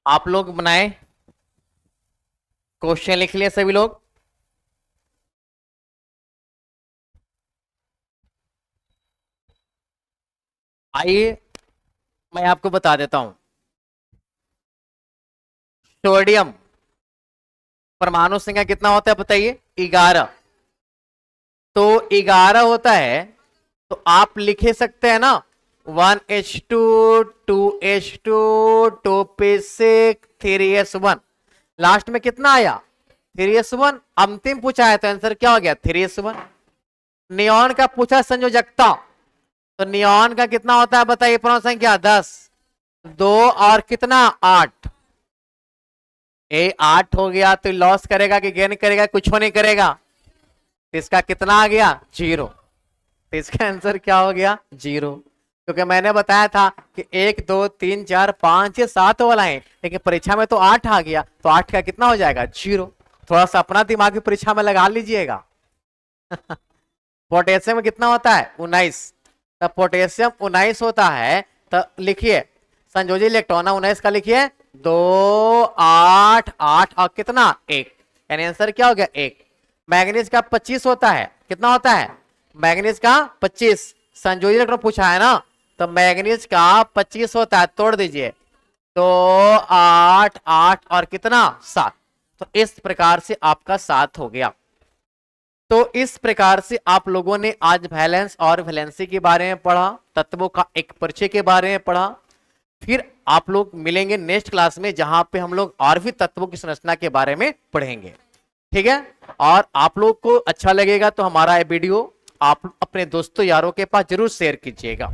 S1: आप लोग बनाए, क्वेश्चन लिख लिए सभी लोग? आइए मैं आपको बता देता हूं। सोडियम परमाणु संख्या कितना होता है बताइए? 11। तो 11 होता है तो आप लिखे सकते हैं ना 1h2 2h2 2p6 3s1। Last में कितना आया? 3s1। अंतिम पूछा है तो आंसर क्या हो गया? 3s1। नियॉन का पूछा संयोजकता, तो नियॉन का कितना होता है बताइए? परमाणु संख्या 10। 2 और कितना? 8। 8 हो गया तो लॉस करेगा कि गेन करेगा? कुछ नहीं करेगा। तो इसका कितना आ गया? 0। तो इसका आंसर क्या हो गया? 0। क्योंकि मैंने बताया था कि 1 2 3 4 5 6 7 वाला है, लेकिन परीक्षा में तो 8 आ गया, तो 8 का कितना हो जाएगा? 0। थोड़ा सा अपना दिमाग भी परीक्षा में लगा लीजिएगा। पोटेशियम में कितना होता है? 19। तो पोटेशियम 19 होता है, तो लिखिए संयोजी इलेक्ट्रॉन 19 का लिखिए 2 8 8 और कितना? 1। यानी आंसर क्या हो गया? 1। मैग्नीज का 25 होता है। कितना होता है? मैग्नीज का 25। संयोजी इलेक्ट्रॉन पूछा है ना, तो मैग्नीज का 25 होता है। तोड़ दीजिए 2 8 8 और कितना? 7। तो इस प्रकार से आपका 7 हो गया। तो इस प्रकार से आप लोगों ने आज वैलेंस और वैलेंसी के बारे में पढ़ा, तत्वों का एक परिचय के बारे में पढ़ा। फिर आप लोग मिलेंगे नेक्स्ट क्लास में, जहां पे हम लोग और भी तत्वों की संरचना के बारे में पढ़ेंगे। ठीक है? और आप लोग को अच्छा लगेगा तो हमारा ये वीडियो आप अपने दोस्तों यारों के पास जरूर शेयर कीजिएगा।